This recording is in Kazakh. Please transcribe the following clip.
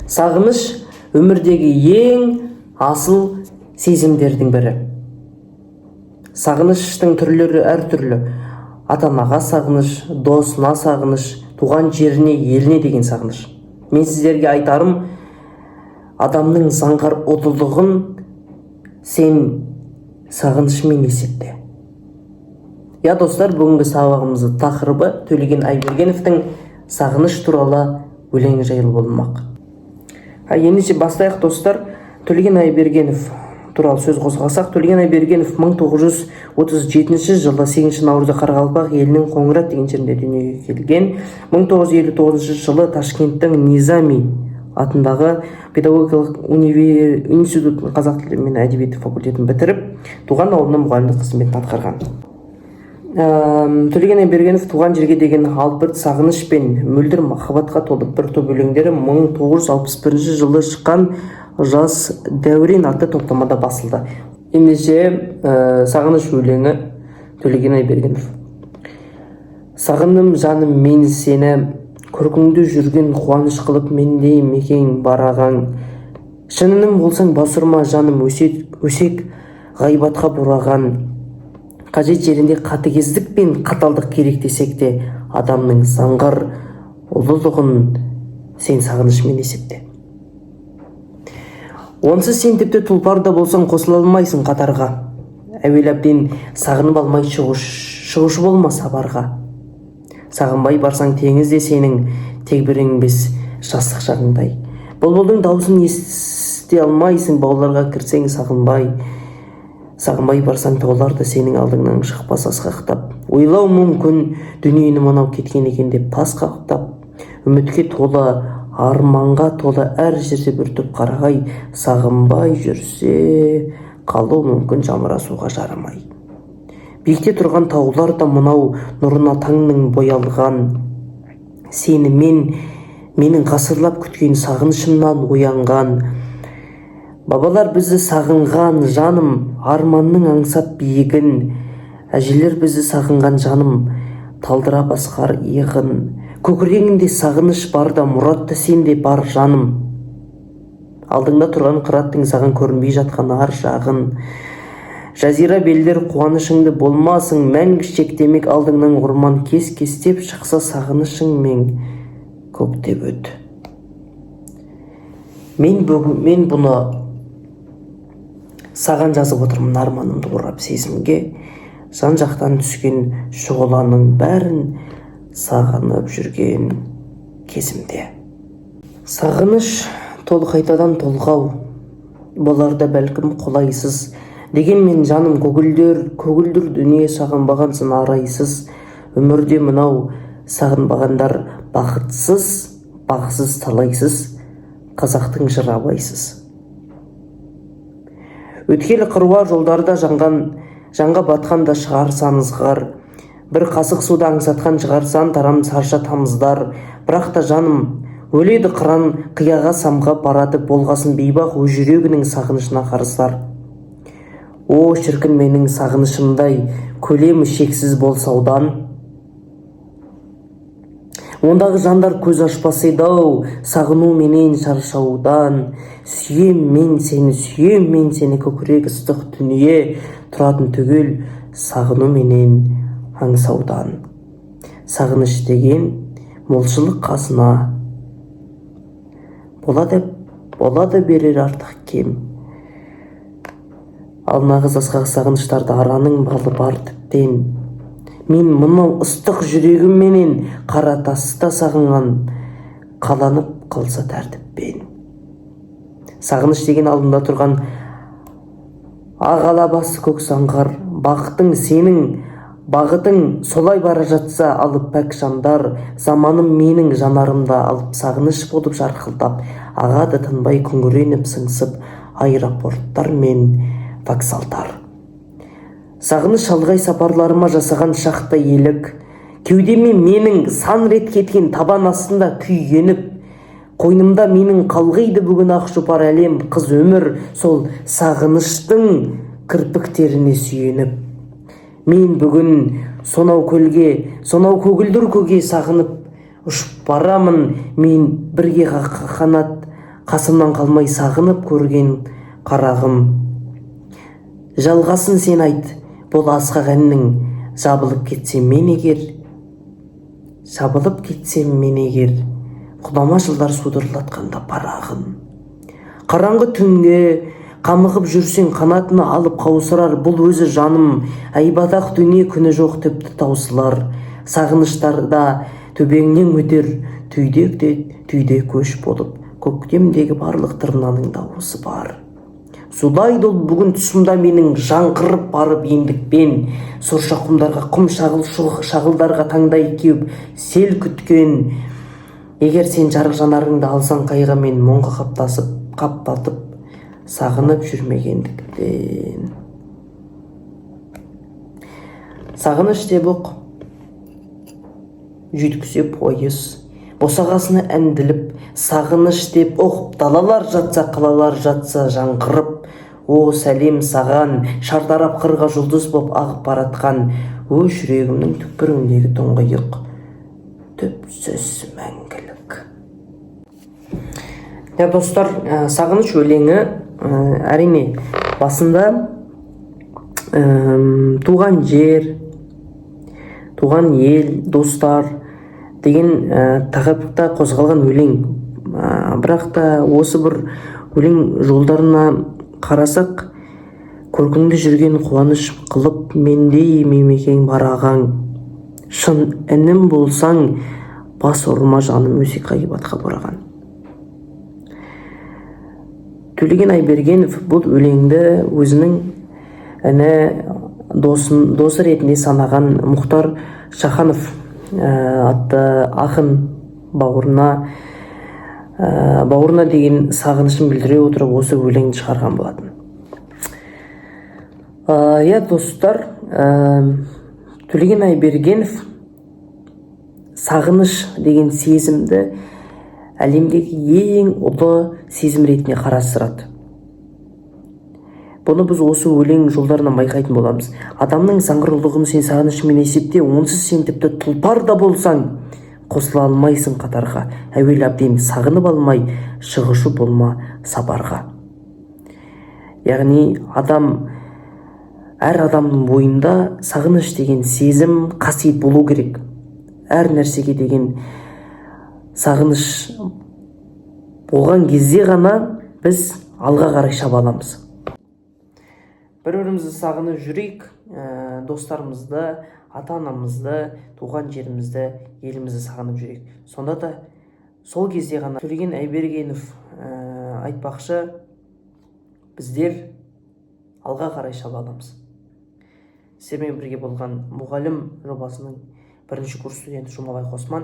Сағыныш өмірдегі ең асыл сезімдердің бірі. Сағыныштың түрлері әртүрлі. Ата-анаға сағыныш, досына сағыныш, туған жеріне, еліне деген сағыныш. Мен сіздерге айтарым, адамның заңғар ұлылығын сен сағынышымен есепте. Я достар, бүгінгі сабағымыздың тақырыбы Төлеген Айбергеновтың сағыныш туралы өлеңі жайлы болмақ. Ендеше бастайық достар. Төлеген Айбергенов туралы сөз қозғасақ, Төлеген Айбергенов 1937 жылы 8 наурызда Қарақалпақ елінің Қоңырат деген жерінде дүниеге келген. 1959 жылы Ташкенттің Низами атындағы педагогикалық институтын қазақ тілі мен әдебиеті факультетін бітіріп, туған ауылында мұғалімдік қызметін атқарған. Төлеген Айбергенов туған жерге деген албырт сағыныш пен мөлдір махаббатқа толы бір топ өлеңдері 1961 жылы шыққан Жас дәурен атты топтамада басылды. Ендеше сағыныш өлеңі Төлеген Айбергенов. Сағындым жаным мен сені, көркіңді жүрген қуаныш қылып мендей мекең бараған. Шынының болсаң басырма жаным, өсек ғайбатқа бұраған. Қажет жерінде қатыгездік пен қаталдық керек десек те, адамның заңғар ұлылығын сен сағынышмен есепте. Онсыз сен тіпті тұлпар да болсаң қосыла алмайсың қатарға. Әуел әбден сағынып алмай шығушы болма сапарға. Сағынбай барсаң теңізде сенің тек бір еңбес жастық шағыңдай. Бұлбұлдың даусын ести алмайсың бауларға кірсең сағынбай. Сағынбай барсаң таулар да сенің алдыңнан шықпас асқақтап. Ойлау мүмкін дүниені мынау кеткен екен деп тас қақтап. Үмітке толы, арманға толы әр жерде бір топ қарағай. Сағынбай жүрсе қалу мүмкін жамырасуға жарамай. Биікте тұрған таулар да мынау нұрына таңның боялған. Сені менің ғасырлап күткен сағынышымнан оянған. Бабалар бізді сағынған жаным, арманның аңсап биігін. Әжелер бізді сағынған жаным, талдыра басқар иығын. Көкірегінде сағыныш бар да, мұратты сенде бар жаным. Алдыңда тұрған қыраттың саған көрінбей жатқан ар жағын. Жазира белдер қуанышыңды болмасың, мәңгі шектемек алдыңнан орман кес-кестеп шықса сағынышың мен көктеп өт. Мен бұны саған жазып отырмын арманымды орап сезімге. Жан жақтан түскен шұғыланың бәрін сағынып жүрген кезімде. Сағыныш толы қайтадан толғау, боларда бәлкім қолайсыз. Дегенмен жаным көгілдір дүние сағынбағансын арайсыз. Өмірде мынау сағынбағандар бақытсыз, бағсыз талайсыз. Қазақтың жыр абайсыз. Өткелі қыруар жолдарда жанға батқанда шығарсаңыз ғар. Бір қасық суда аңсатқан шығарсан тарам сарша тамыздар. Бірақ та жаным өледі қыран қияға самға барады болғасын бейбақ өз жүрегінің сағынышына қарыздар. О шіркін менің сағынышымдай көлемі шексіз болсаудан. Ондағы жандар көз ашпасайдау сағыну менен шаршаудан. Сүйем мен сені көкірек ыстық дүние тұратын түгел сағыну менен аңсаудан. Сағыныш деген молшылық қасына болады берер артық кем. Ал нағыз асқақ сағыныштарды араның балы бар тіптен. Мен мұнау ыстық жүрегімменен қара таста сағынған, қаланып қалса тәртіппен. Сағыныш деген алдында тұрған ағала басы көк саңғар. Бақытың сенің, бағытың солай бара жатса алып пәк жандар. Заманым менің жанарымда алып сағыныш болып жарқылдап, ағады тынбай күңіреніп сыңсып аэропорттар мен вокзалдар. Сағыныш шалғай сапарларыма жасаған шақта елік. Кеудеме менің сан рет кеткен табан астында күйгеніп. Қойнымда менің қалғиды бүгін ақ жұпар әлем. Қыз өмір сол сағыныштың кірпіктеріне сүйеніп. Мен бүгін сонау көгілдір көге сағынып ұшып барамын. Мен бірге қанат қасымнан қалмай сағынып көрген қарағым. Жалғасын сен айт, бұл асқақ әннің, жабылып кетсем мен егер, құлама жылдар судырлатқанда парағын. Қараңғы түнге қамығып жүрсең, қанатына алып қаусырар бұл өзі жаным. Айбатақ дүние күні жоқ тіпті таусылар. Сағыныштарда төбеңнен өтер түйде көш болып, көктемдегі барлық тырнаның дауысы бар. Зулайды ол бүгін тұсымда менің, жаңғырып барып ендікпен, сорша құмдарға, құм шағылдарға таңдай кеуіп сел күткен. Егер сен жарық жанарыңды алсаң қайғы, мен мұңға қаптатып сағынып жүрмегендіктен. Сағыныш деп оқ жүйткізе пойыз, босағасына әнділіп, сағыныш деп оқ далалар жатса, қалалар жатса жаңғырып. О, сәлем саған, шартарап қырға жұлдыз боп ағып баратқан, о, жүрегімнің түкпіріндегі тұңғиық түпсіз мәңгілік. Достар, сағыныш өлеңі әрине басында туған жер, туған ел, достар деген тақырыпта қозғалған өлең. Бірақ та осы бір өлең жолдарына қарасақ, көркіңді жүрген қуаныш қылып, мендей мемекең бар ағаң. Шын інім болсаң, бас ұрма жаным өсек ғайбатқа бұраған. Төлеген Айбергенов бұл өлеңді өзінің досы ретінде санаған Мұхтар Шаханов атты ақын бауырына деген сағынышын білдіре отырып осы өлеңді шығарған болатын. Достар, Төлеген Айбергенов сағыныш деген сезімді әлемдегі ең ұлы сезім ретінде қарастырады. Бұны біз осы өлең жолдарынан байқайтын боламыз. Адамның заңғырлығын сен сағынышымен есепте, онсыз сен тіпті тұлпар да болсаң, қосыла алмайсың қатарға. Әуел әбден сағынып алмай, шығышы болма сапарға. Яғни әр адамның бойында сағыныш деген сезім, қасиет болу керек. Әр нәрсеге деген сағыныш болған кезде ғана біз алға қарай шаба аламыз. Бір-бірімізді сағынып жүрейік, достарымызды, ата-анамызды, туған жерімізді, елімізді сағынып жүрейік. Сонда да сол кезде ғана Төлеген Айбергенов айтпақшы, біздер алға қарай шаба аламыз. Сіздермен бірге болған мұғалім жобасының бірінші курс студенті Жұмабай Қосман.